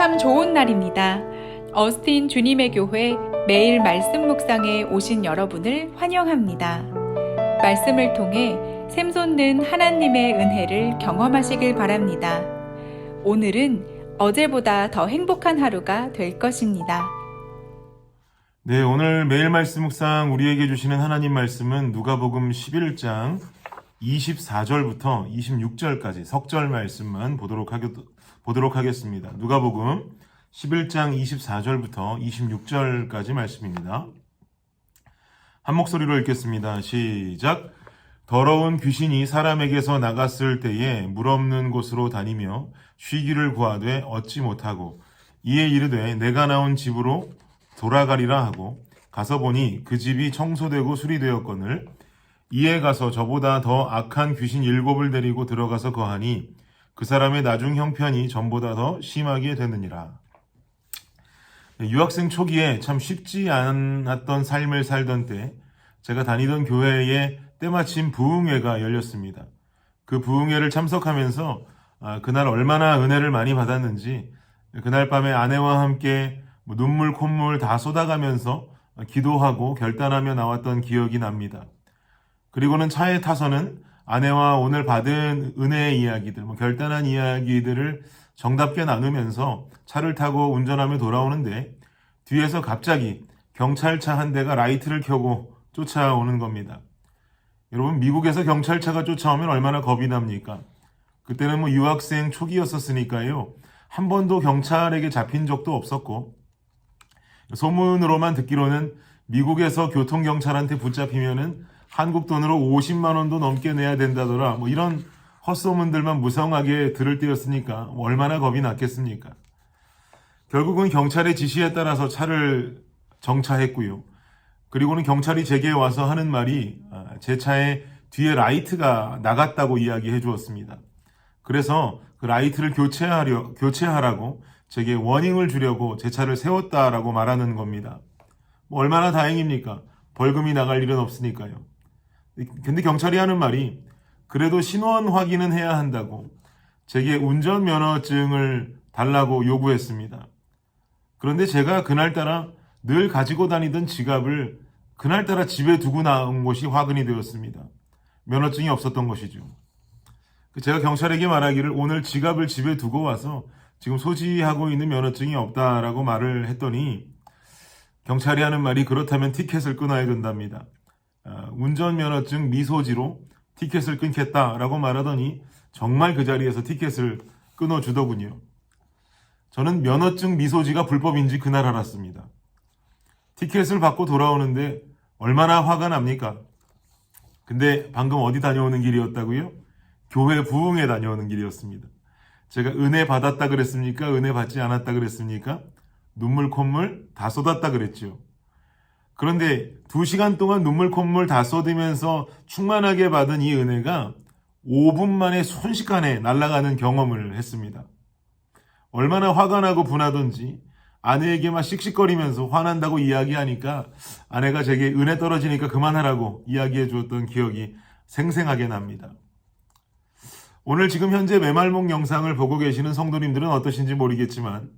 참 좋은 날입니다. 어스틴 주님의 교회 매일 말씀 묵상에 오신 여러분을 환영합니다. 말씀을 통해 샘솟는 하나님의 은혜를 경험하시길 바랍니다. 오늘은 어제보다 더 행복한 하루가 될 것입니다. 네, 오늘 매일 말씀 묵상 우리에게 주시는 하나님 말씀은 누가복음 11장 24절부터 26절까지 석절 말씀만 보도록 하겠습니다. 누가복음 11장 24절부터 26절까지 말씀입니다. 한 목소리로 읽겠습니다. 시작. 더러운 귀신이 사람에게서 나갔을 때에 물 없는 곳으로 다니며 쉬기를 구하되 얻지 못하고 이에 이르되 내가 나온 집으로 돌아가리라 하고 가서 보니 그 집이 청소되고 수리되었거늘 이에 가서 저보다 더 악한 귀신 7을 데리고 들어가서 거하니 그 사람의 나중 형편이 전보다 더 심하게 되느니라. 유학생 초기에 참 쉽지 않았던 삶을 살던 때 제가 다니던 교회에 때마침 부흥회가 열렸습니다. 그 부흥회를 참석하면서 그날 얼마나 은혜를 많이 받았는지 그날 밤에 아내와 함께 눈물 콧물 다 쏟아가면서 기도하고 결단하며 나왔던 기억이 납니다. 그리고는 차에 타서는 아내와 오늘 받은 은혜의 이야기들, 결단한 이야기들을 정답게 나누면서 차를 타고 운전하며 돌아오는데 뒤에서 갑자기 경찰차 한 대가 라이트를 켜고 쫓아오는 겁니다. 여러분, 미국에서 경찰차가 쫓아오면 얼마나 겁이 납니까? 그때는 유학생 초기였었으니까요. 한 번도 경찰에게 잡힌 적도 없었고 소문으로만 듣기로는 미국에서 교통경찰한테 붙잡히면은 한국 돈으로 50만 원도 넘게 내야 된다더라. 이런 헛소문들만 무성하게 들을 때였으니까 얼마나 겁이 났겠습니까? 결국은 경찰의 지시에 따라서 차를 정차했고요. 그리고는 경찰이 제게 와서 하는 말이 제 차의 뒤에 라이트가 나갔다고 이야기해 주었습니다. 그래서 그 라이트를 교체하라고 제게 워닝을 주려고 제 차를 세웠다라고 말하는 겁니다. 얼마나 다행입니까? 벌금이 나갈 일은 없으니까요. 근데 경찰이 하는 말이 그래도 신원 확인은 해야 한다고 제게 운전면허증을 달라고 요구했습니다. 그런데 제가 그날따라 늘 가지고 다니던 지갑을 그날따라 집에 두고 나온 것이 화근이 되었습니다. 면허증이 없었던 것이죠. 제가 경찰에게 말하기를 오늘 지갑을 집에 두고 와서 지금 소지하고 있는 면허증이 없다라고 말을 했더니 경찰이 하는 말이 그렇다면 티켓을 끊어야 된답니다. 운전면허증 미소지로 티켓을 끊겠다라고 말하더니 정말 그 자리에서 티켓을 끊어주더군요. 저는 면허증 미소지가 불법인지 그날 알았습니다. 티켓을 받고 돌아오는데 얼마나 화가 납니까? 근데 방금 어디 다녀오는 길이었다고요? 교회 부흥에 다녀오는 길이었습니다. 제가 은혜 받았다 그랬습니까? 은혜 받지 않았다 그랬습니까? 눈물 콧물 다 쏟았다 그랬죠. 그런데 2시간 동안 눈물 콧물 다 쏟으면서 충만하게 받은 이 은혜가 5분 만에 순식간에 날아가는 경험을 했습니다. 얼마나 화가 나고 분하던지 아내에게 막 씩씩거리면서 화난다고 이야기하니까 아내가 제게 은혜 떨어지니까 그만하라고 이야기해 주었던 기억이 생생하게 납니다. 오늘 지금 현재 메말목 영상을 보고 계시는 성도님들은 어떠신지 모르겠지만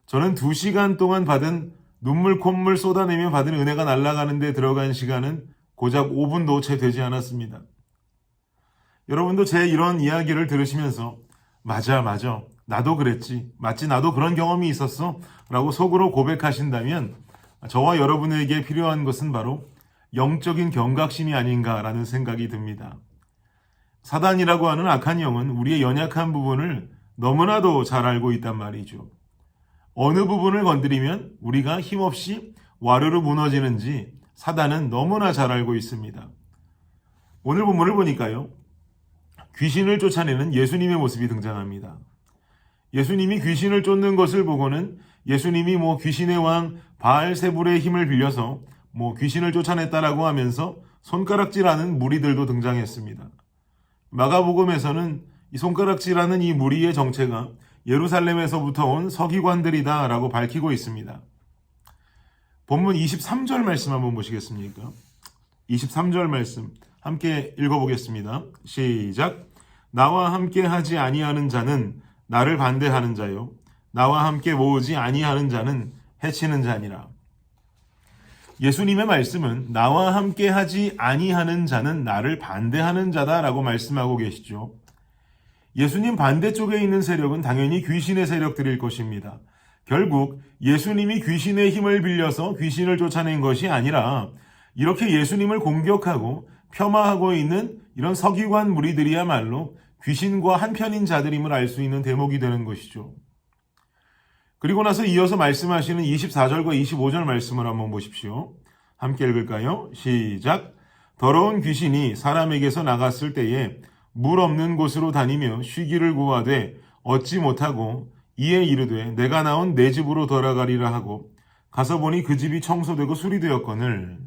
저는 2시간 동안 받은 눈물 콧물 쏟아내며 받은 은혜가 날아가는 데 들어간 시간은 고작 5분도 채 되지 않았습니다. 여러분도 제 이런 이야기를 들으시면서 맞아 나도 그랬지 맞지 나도 그런 경험이 있었어 라고 속으로 고백하신다면 저와 여러분에게 필요한 것은 바로 영적인 경각심이 아닌가라는 생각이 듭니다. 사단이라고 하는 악한 영은 우리의 연약한 부분을 너무나도 잘 알고 있단 말이죠. 어느 부분을 건드리면 우리가 힘없이 와르르 무너지는지 사단은 너무나 잘 알고 있습니다. 오늘 본문을 보니까요. 귀신을 쫓아내는 예수님의 모습이 등장합니다. 예수님이 귀신을 쫓는 것을 보고는 예수님이 귀신의 왕 바알세불의 힘을 빌려서 귀신을 쫓아냈다라고 하면서 손가락질하는 무리들도 등장했습니다. 마가복음에서는 이 손가락질하는 이 무리의 정체가 예루살렘에서부터 온 서기관들이다 라고 밝히고 있습니다. 본문 23절 말씀 한번 보시겠습니까? 23절 말씀 함께 읽어보겠습니다. 시작. 나와 함께 하지 아니하는 자는 나를 반대하는 자요 나와 함께 모으지 아니하는 자는 해치는 자니라. 예수님의 말씀은 나와 함께 하지 아니하는 자는 나를 반대하는 자다라고 말씀하고 계시죠. 예수님 반대쪽에 있는 세력은 당연히 귀신의 세력들일 것입니다. 결국 예수님이 귀신의 힘을 빌려서 귀신을 쫓아낸 것이 아니라 이렇게 예수님을 공격하고 폄하하고 있는 이런 서기관 무리들이야말로 귀신과 한편인 자들임을 알 수 있는 대목이 되는 것이죠. 그리고 나서 이어서 말씀하시는 24절과 25절 말씀을 한번 보십시오. 함께 읽을까요? 시작. 더러운 귀신이 사람에게서 나갔을 때에 물 없는 곳으로 다니며 쉬기를 구하되 얻지 못하고 이에 이르되 내가 나온 내 집으로 돌아가리라 하고 가서 보니 그 집이 청소되고 수리되었거늘.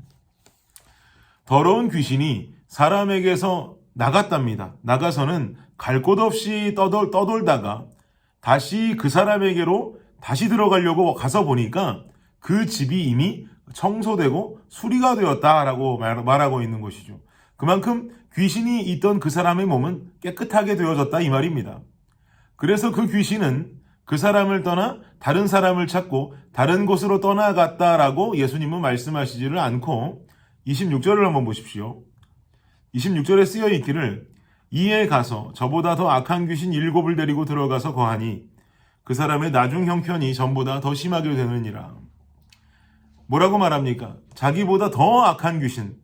더러운 귀신이 사람에게서 나갔답니다. 나가서는 갈 곳 없이 떠돌다가 다시 그 사람에게로 다시 들어가려고 가서 보니까 그 집이 이미 청소되고 수리가 되었다라고 말하고 있는 것이죠. 그만큼 귀신이 있던 그 사람의 몸은 깨끗하게 되어졌다 이 말입니다. 그래서 그 귀신은 그 사람을 떠나 다른 사람을 찾고 다른 곳으로 떠나갔다라고 예수님은 말씀하시지를 않고 26절을 한번 보십시오. 26절에 쓰여 있기를 이에 가서 저보다 더 악한 귀신 7을 데리고 들어가서 거하니 그 사람의 나중 형편이 전보다 더 심하게 되느니라. 뭐라고 말합니까? 자기보다 더 악한 귀신,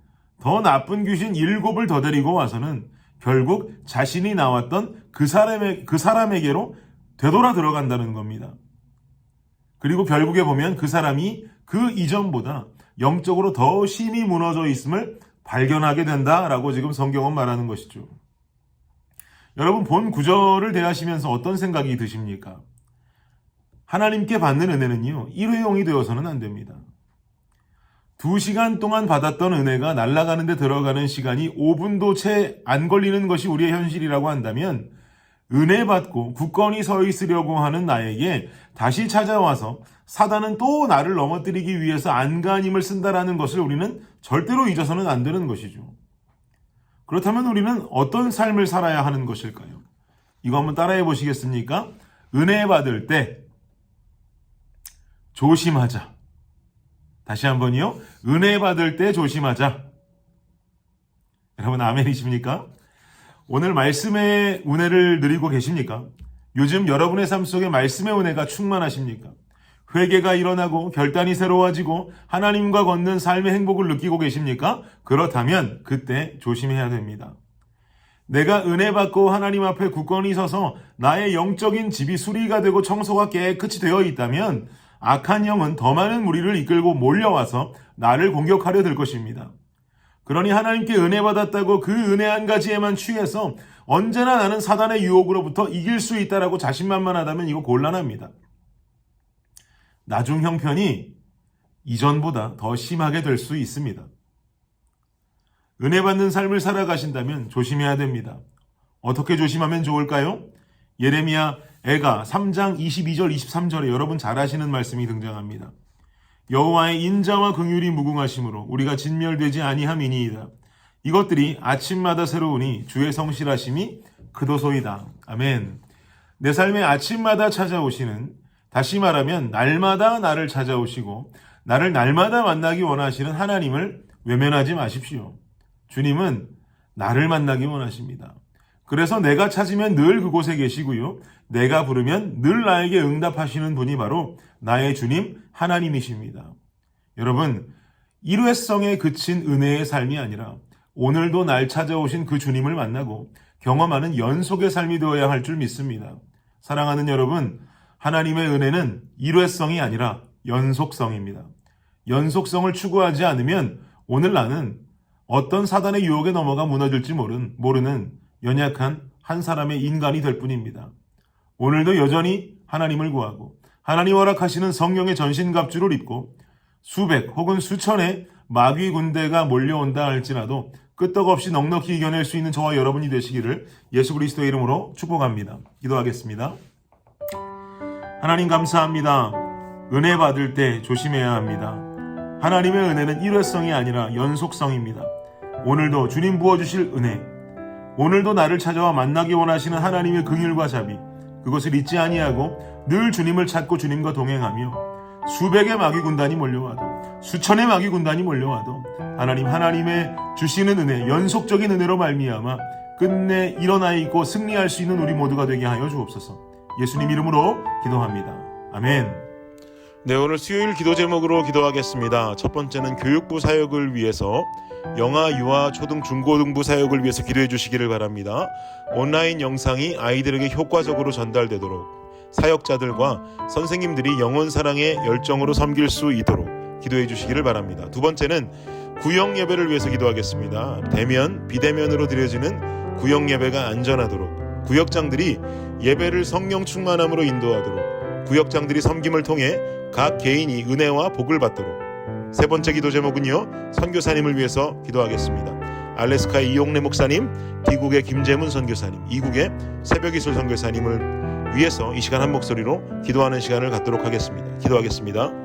더 나쁜 귀신 7을 더 데리고 와서는 결국 자신이 나왔던 그 사람에게로 되돌아 들어간다는 겁니다. 그리고 결국에 보면 그 사람이 그 이전보다 영적으로 더 심히 무너져 있음을 발견하게 된다라고 지금 성경은 말하는 것이죠. 여러분 본 구절을 대하시면서 어떤 생각이 드십니까? 하나님께 받는 은혜는요, 일회용이 되어서는 안 됩니다. 2시간 동안 받았던 은혜가 날아가는 데 들어가는 시간이 5분도 채 안 걸리는 것이 우리의 현실이라고 한다면 은혜 받고 굳건히 서 있으려고 하는 나에게 다시 찾아와서 사단은 또 나를 넘어뜨리기 위해서 안간힘을 쓴다라는 것을 우리는 절대로 잊어서는 안 되는 것이죠. 그렇다면 우리는 어떤 삶을 살아야 하는 것일까요? 이거 한번 따라해 보시겠습니까? 은혜 받을 때 조심하자. 다시 한번요. 은혜 받을 때 조심하자. 여러분 아멘이십니까? 오늘 말씀의 은혜를 누리고 계십니까? 요즘 여러분의 삶 속에 말씀의 은혜가 충만하십니까? 회개가 일어나고 결단이 새로워지고 하나님과 걷는 삶의 행복을 느끼고 계십니까? 그렇다면 그때 조심해야 됩니다. 내가 은혜 받고 하나님 앞에 굳건히 서서 나의 영적인 집이 수리가 되고 청소가 깨끗이 되어 있다면 악한 영은 더 많은 무리를 이끌고 몰려와서 나를 공격하려 들 것입니다. 그러니 하나님께 은혜 받았다고 그 은혜 한 가지에만 취해서 언제나 나는 사단의 유혹으로부터 이길 수 있다라고 자신만만하다면 이거 곤란합니다. 나중 형편이 이전보다 더 심하게 될 수 있습니다. 은혜 받는 삶을 살아가신다면 조심해야 됩니다. 어떻게 조심하면 좋을까요? 예레미야 애가 3장 22절 23절에 여러분 잘 아시는 말씀이 등장합니다. 여호와의 인자와 긍휼이 무궁하심으로 우리가 진멸되지 아니함이니이다. 이것들이 아침마다 새로우니 주의 성실하심이 그도소이다. 아멘. 내 삶에 아침마다 찾아오시는, 다시 말하면 날마다 나를 찾아오시고 나를 날마다 만나기 원하시는 하나님을 외면하지 마십시오. 주님은 나를 만나기 원하십니다. 그래서 내가 찾으면 늘 그곳에 계시고요. 내가 부르면 늘 나에게 응답하시는 분이 바로 나의 주님 하나님이십니다. 여러분, 일회성에 그친 은혜의 삶이 아니라 오늘도 날 찾아오신 그 주님을 만나고 경험하는 연속의 삶이 되어야 할 줄 믿습니다. 사랑하는 여러분, 하나님의 은혜는 일회성이 아니라 연속성입니다. 연속성을 추구하지 않으면 오늘 나는 어떤 사단의 유혹에 넘어가 무너질지 모르는 연약한 한 사람의 인간이 될 뿐입니다. 오늘도 여전히 하나님을 구하고 하나님 허락하시는 성령의 전신갑주를 입고 수백 혹은 수천의 마귀 군대가 몰려온다 할지라도 끄떡없이 넉넉히 이겨낼 수 있는 저와 여러분이 되시기를 예수 그리스도의 이름으로 축복합니다. 기도하겠습니다. 하나님 감사합니다. 은혜 받을 때 조심해야 합니다. 하나님의 은혜는 일회성이 아니라 연속성입니다. 오늘도 주님 부어주실 은혜, 오늘도 나를 찾아와 만나기 원하시는 하나님의 긍휼과 자비, 그것을 잊지 아니하고 늘 주님을 찾고 주님과 동행하며 수백의 마귀 군단이 몰려와도 수천의 마귀 군단이 몰려와도 하나님의 주시는 은혜, 연속적인 은혜로 말미암아 끝내 일어나 있고 승리할 수 있는 우리 모두가 되게 하여 주옵소서. 예수님 이름으로 기도합니다. 아멘. 네, 오늘 수요일 기도 제목으로 기도하겠습니다. 첫 번째는 교육부 사역을 위해서, 영아, 유아, 초등, 중고등부 사역을 위해서 기도해 주시기를 바랍니다. 온라인 영상이 아이들에게 효과적으로 전달되도록 사역자들과 선생님들이 영혼 사랑의 열정으로 섬길 수 있도록 기도해 주시기를 바랍니다. 두 번째는 구역 예배를 위해서 기도하겠습니다. 대면, 비대면으로 드려지는 구역 예배가 안전하도록, 구역장들이 예배를 성령 충만함으로 인도하도록, 구역장들이 섬김을 통해 각 개인이 은혜와 복을 받도록. 세 번째 기도 제목은요, 선교사님을 위해서 기도하겠습니다. 알래스카의 이용래 목사님, 미국의 김재문 선교사님, 이국의 새벽이슬 선교사님을 위해서 이 시간 한 목소리로 기도하는 시간을 갖도록 하겠습니다. 기도하겠습니다.